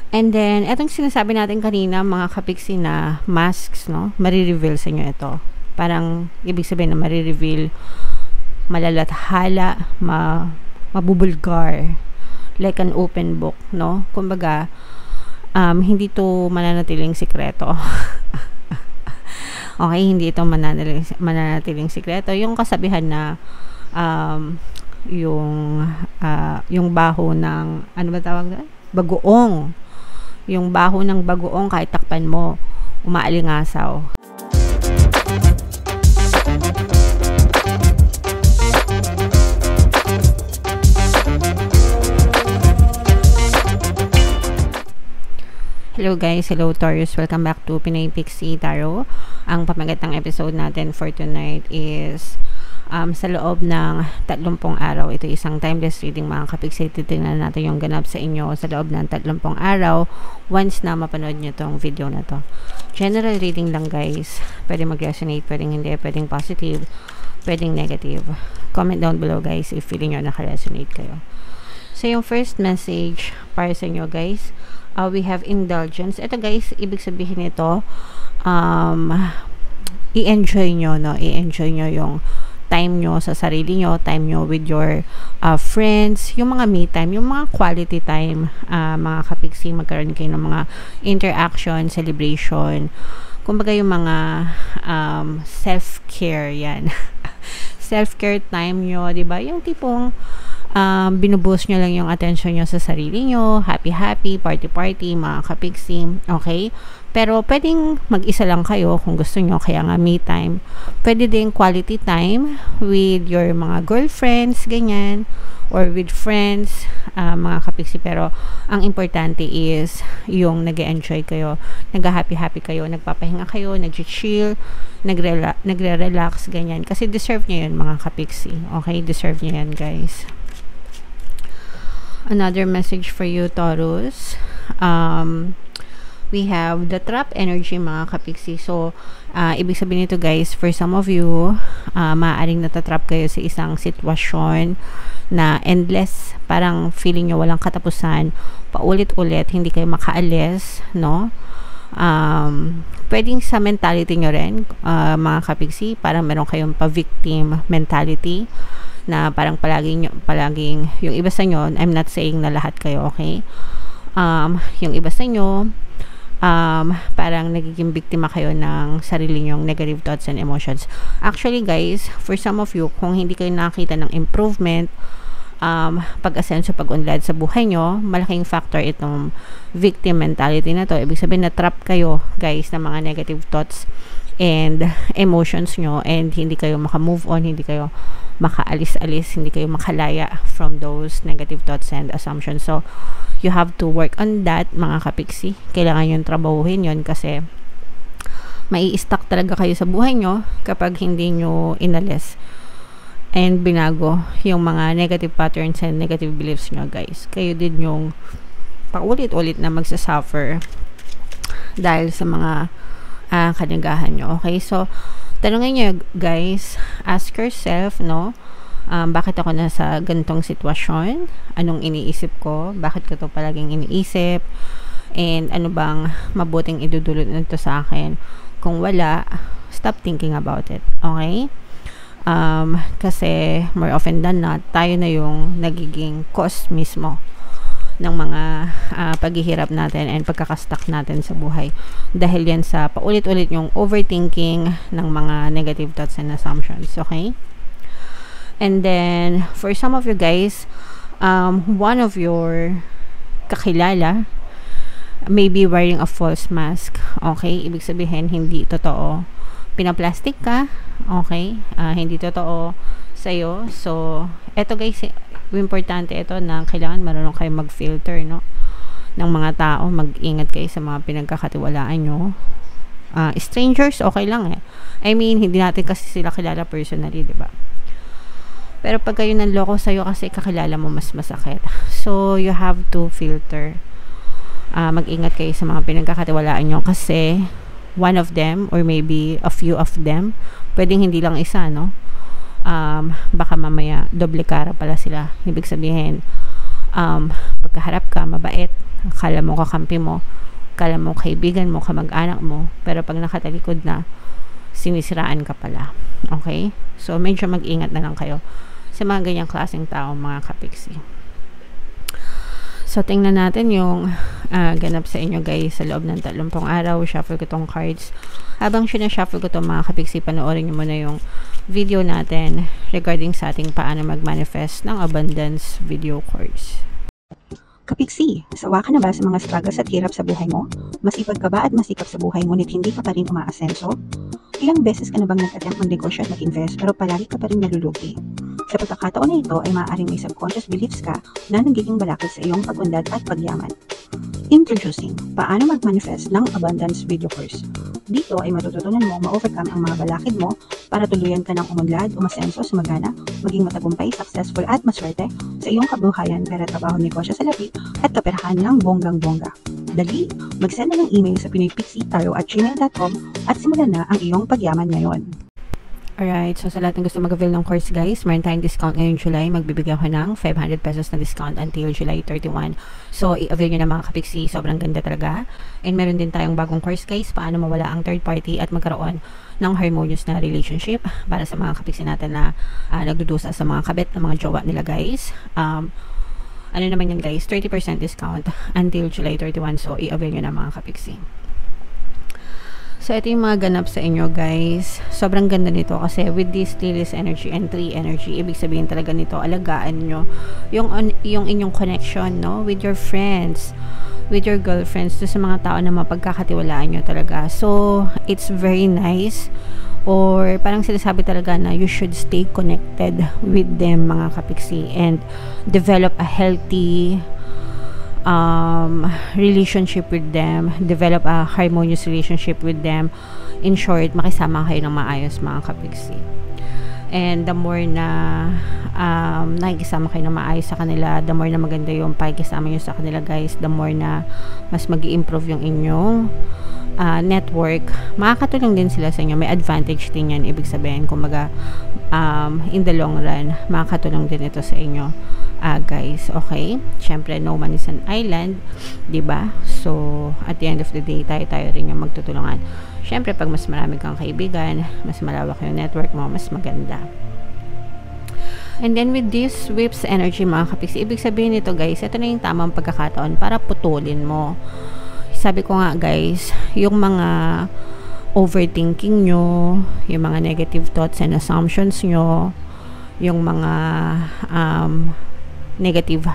And then, etong sinasabi natin kanina, mga kapiksi na masks, no? Marireveal sa inyo ito. Parang, ibig sabihin na marireveal, malalathala, mabubulgar, like an open book, no? Kumbaga, hindi to mananatiling sikreto. Okay, hindi ito mananatiling sikreto. Yung kasabihan na, yung baho ng, ano ba tawag doon? Bagoong. Yung baho ng bagoong, kahit takpan mo, umaalingasaw. Hello guys, hello Taurus, welcome back to Pinoy Pixie Tarot. Ang pamagat ng episode natin for tonight is sa loob ng 30 araw. Ito isang timeless reading mga kapiksi. Titingnan natin yung ganap sa inyo sa loob ng 30 araw once na mapanood nyo tong video na to. General reading lang guys. Pwede mag-resonate, pwedeng hindi, pwedeng positive, pwedeng negative. Comment down below guys if feeling nyo naka-resonate kayo. So yung first message para sa inyo guys, we have indulgence. Ito guys, ibig sabihin nito, i-enjoy nyo, no? I-enjoy nyo yung time nyo sa sarili nyo, time nyo with your friends, yung mga me time, yung mga quality time, mga kapiksi, magkaroon kayo ng mga interaction, celebration, kumbaga yung mga self-care yan. Self-care time nyo, diba? Yung tipong binuboost nyo lang yung attention nyo sa sarili nyo, happy, party, mga kapiksi, okay? Pero pwedeng mag-isa lang kayo kung gusto nyo, kaya nga me time. Pwede din quality time with your mga girlfriends, ganyan, or with friends, mga kapiksi. Pero ang importante is yung nag-enjoy kayo, nag-happy kayo, nagpapahinga kayo, nag-chill, nagre-relax, ganyan. Kasi deserve nyo yun, mga kapiksi. Okay? Deserve nyo yan, guys. Another message for you, Taurus. We have the trap energy, mga kapiksi. So, ibig sabihin nito guys, for some of you, maaaring natatrap kayo sa isang sitwasyon na endless, parang feeling nyo walang katapusan, paulit-ulit, hindi kayo makaalis, no? Pwedeng sa mentality nyo rin, mga kapiksi, parang meron kayong pa-victim mentality, na parang palaging yung iba sa inyo, I'm not saying na lahat kayo, okay? Yung iba sa inyo, parang nagiging biktima kayo ng sarili nyong negative thoughts and emotions. Actually guys, for some of you, kung hindi kayo nakita ng improvement, pag-asenso, pag-unlad sa buhay nyo, malaking factor itong victim mentality na to. Ibig sabihin na trap kayo guys ng mga negative thoughts and emotions nyo, and hindi kayo maka-move on, hindi kayo makaalis-alis, hindi kayo makalaya from those negative thoughts and assumptions. So you have to work on that, mga kapiksi. Kailangan yung trabahuhin yun kasi mai-stuck talaga kayo sa buhay nyo kapag hindi nyo inalis and binago yung mga negative patterns and negative beliefs nyo, guys. Kayo din yung paulit-ulit na magsasuffer dahil sa mga kanagahan nyo. Okay, so tanungin nyo guys, ask yourself, no, bakit ako nasa ganitong sitwasyon, anong iniisip ko, bakit ko to palaging iniisip, and ano bang mabuting idudulot nito sa akin. Kung wala, stop thinking about it, okay? Kasi more often than not, tayo na yung nagiging cause mismo ng mga paghihirap natin and pagkakastuck natin sa buhay, dahil yan sa paulit-ulit yung overthinking ng mga negative thoughts and assumptions, okay? And then for some of you guys, one of your kakilala may be wearing a false mask, okay? Ibig sabihin hindi totoo, pinaplastic ka, okay? Hindi totoo sa'yo. So eto guys, importante ito na kailangan marunong kayo mag-filter, no, ng mga tao. Mag-ingat kayo sa mga pinagkakatiwalaan nyo. Strangers, okay lang eh. I mean, hindi natin kasi sila kilala personally, diba? Pero pag kayo nanloko sa'yo kasi kakilala mo, mas masakit. So, you have to filter. Mag-ingat kayo sa mga pinagkakatiwalaan nyo kasi one of them, or maybe a few of them, pwedeng hindi lang isa, no? Baka mamaya doble cara pala sila. Ibig sabihin, pagkaharap ka mabait, Akala mo kakampi mo, akala mo kaibigan mo, kamag-anak mo, pero pag nakatalikod na, sinisiraan ka pala. Okay? So, medyo mag-ingat na lang kayo sa mga ganyang klaseng tao, mga kapiksi. So, tingnan natin yung ganap sa inyo guys sa loob ng 30 araw. Shuffle ko tong cards. Habang sinashuffle ko tong mga kapiksi, panoorin nyo muna yung video natin regarding sa ating paano mag-manifest ng abundance video course. Kapiksi, sawa ka na ba sa mga struggles at hirap sa buhay mo? Masipag ka ba at masikap sa buhay ngunit hindi ka pa rin umaasenso? Ilang beses ka na bang nag-attempt mag-negosyo at mag-invest pero palagi ka pa rin nalulugi? Sa pagkakataon na ito ay maaaring may subconscious beliefs ka na nagiging balakid sa iyong pag-unlad at pagyaman. Introducing, paano mag-manifest ng abundance video course. Dito ay matututunan mo ma-overcome ang mga balakid mo para tuluyan ka ng umunlad, umasenso, sumagana, maging matagumpay, successful at maswerte sa iyong kabuhayan, pera, trabaho, negosyo sa lapi at kaperahan ng bonggang-bongga. Dali, mag-send na ng email sa pinoypixie@gmail.com at simulan na ang iyong pagyaman ngayon. Alright, so sa lahat ng gusto mag-avail ng course guys, meron tayong discount ngayong July. Magbibigay ako ng 500 pesos na discount until July 31. So, i-avail nyo na mga kapiksi. Sobrang ganda talaga. And meron din tayong bagong course guys, paano mawala ang third party at magkaroon ng harmonious na relationship para sa mga kapiksi natin na nagdudusa sa mga kabit ng mga jowa nila guys. Ano naman yan guys, 30% discount until July 31. So, i-avail nyo na mga kapiksi. So, ito yung mga ganap sa inyo, guys. Sobrang ganda nito kasi with this Lilith energy and 3 energy, ibig sabihin talaga nito, alagaan nyo yung inyong connection, no? With your friends, with your girlfriends, sa mga tao na mapagkakatiwalaan nyo talaga. So, it's very nice. Or, parang sinasabi talaga na you should stay connected with them, mga kapiksi, and develop a healthy relationship with them, develop a harmonious relationship with them. In short, makisama kayo ng maayos, mga kapiksi. And the more na nakikisama kayo ng maayos sa kanila, the more na maganda yung pakikisama nyo sa kanila guys, the more na mas mag-i-improve yung inyong network. Makakatulong din sila sa inyo. May advantage din yan. Ibig sabihin, kumbaga, in the long run, makakatulong din ito sa inyo. Guys, okay? Syempre, no man is an island, diba? So, at the end of the day, tayo rin yung magtutulungan. Syempre, pag mas marami kang kaibigan, mas malawak yung network mo, mas maganda. And then, with this whips energy, mga kapiksi, ibig sabihin nito, guys, ito na yung tamang pagkakataon para putulin mo. Sabi ko nga, guys, yung mga overthinking nyo, yung mga negative thoughts and assumptions nyo, yung mga negative,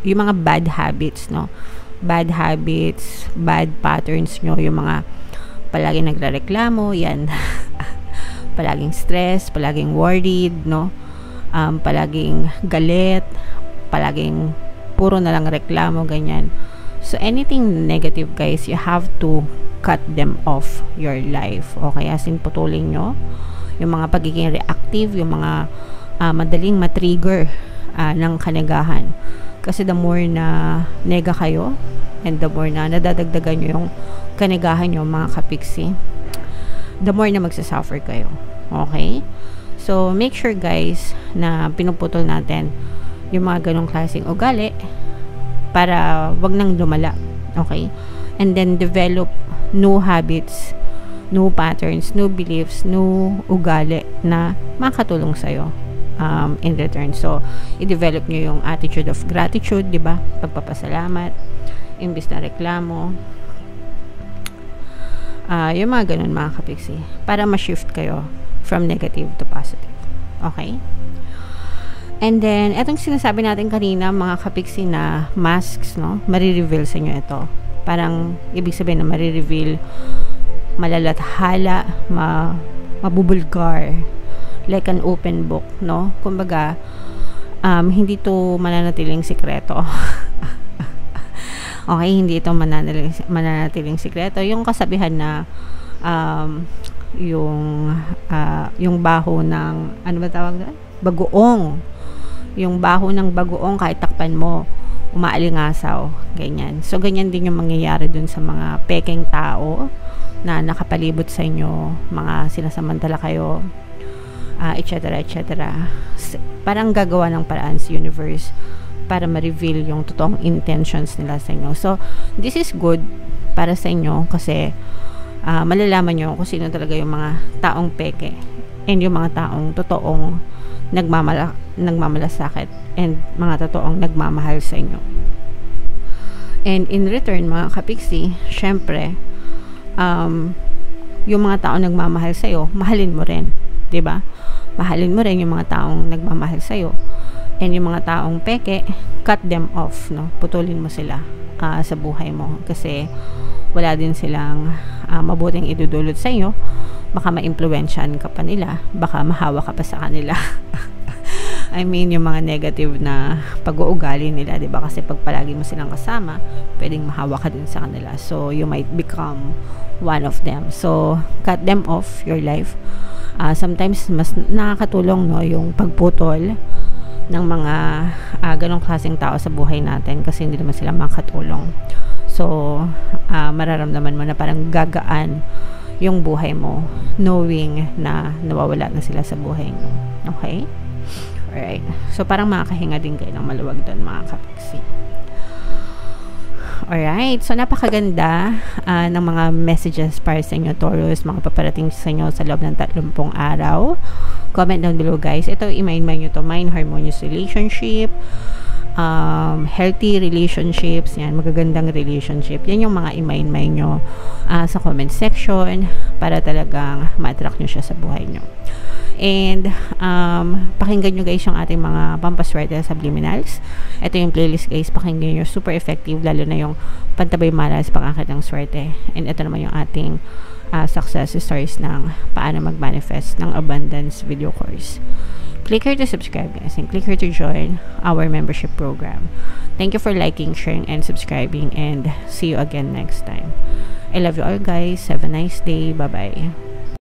yung mga bad habits, no? Bad habits, bad patterns nyo, yung mga palaging nagrereklamo, yan. Palaging stress, palaging worried, no? Palaging galit, palaging puro na lang reklamo, ganyan. So, anything negative, guys, you have to cut them off your life. Okay? As in, putulin nyo yung mga pagiging reactive, yung mga madaling matrigger ng kanagahan. Kasi the more na nega kayo, and the more na nadadagdagan nyo yung kanagahan nyo, mga kapiksi, the more na magsasuffer kayo. Okay? So, make sure, guys, na pinuputol natin yung mga ganong klaseng ugali para wag nang lumala. Okay? And then, develop new habits, new patterns, new beliefs, new ugali na makatulong sa'yo in return. So, i-develop nyo yung attitude of gratitude, di ba? Pagpapasalamat, imbis na reklamo. Yung mga ganun, mga kapiksi, para ma-shift kayo from negative to positive. Okay? And then, etong sinasabi natin kanina, mga kapiksi, na masks, no? Marireveal sa inyo ito. Parang, ibig sabihin na marireveal, malalathala, mabubulgar, like an open book, no? Kumbaga, hindi to mananatiling sikreto. Okay, hindi ito mananatiling sikreto. Yung kasabihan na, yung baho ng, ano ba tawag doon? Bagoong. Yung baho ng bagoong, kahit takpan mo, umaalingasaw. Ganyan. So, ganyan din yung mangyayari dun sa mga pekeng tao na nakapalibot sa inyo, mga sinasamantala kayo, etc. Parang gagawa ng paraan sa universe para ma-reveal yung totoong intentions nila sa inyo. So, this is good para sa inyo kasi malalaman nyo kung sino talaga yung mga taong peke and yung mga taong totoong nagmamalasakit and mga totoong nagmamahal sa inyo. And in return, mga kapiksi, syempre, yung mga taong nagmamahal sa'yo, mahalin mo rin. 'Di ba? Mahalin mo rin yung mga taong nagmamahal sa'yo. And yung mga taong peke, cut them off, no? Putulin mo sila sa buhay mo. Kasi wala din silang mabuting idudulot sa iyo. Baka ma-impluwensyahan ka pa nila. Baka mahawa ka pa sa kanila. I mean, yung mga negative na pag-uugali nila, 'di ba? Kasi pag palagi mo silang kasama, pwedeng mahawa ka din sa kanila. So, you might become one of them. So, cut them off your life. Sometimes, mas nakakatulong, no, yung pagputol ng mga ganong klaseng tao sa buhay natin kasi hindi naman sila makatulong. So, mararamdaman mo na parang gagaan yung buhay mo knowing na nawawala na sila sa buhay mo. Okay? Alright. So, parang makakahinga din kayo ng maluwag doon, mga kapiksi. Alright. So, napakaganda ng mga messages para sa inyo, Taurus, mga paparating sa inyo sa loob ng 30 araw. Comment down below, guys. Ito, i-mind nyo to. Mind harmonious relationship, healthy relationships, yan, magagandang relationship. Yan yung mga i-mind nyo sa comment section para talagang ma-attract nyo siya sa buhay nyo. And pakinggan nyo guys yung ating mga pampaswerte subliminals. Ito yung playlist guys, pakinggan nyo, super effective, lalo na yung pantabay malas, pangakit ng swerte. And ito naman yung ating success stories ng paano mag-manifest ng abundance video course. Click here to subscribe guys, and click here to join our membership program. Thank you for liking, sharing, and subscribing, and see you again next time. I love you all guys. Have a nice day. Bye bye.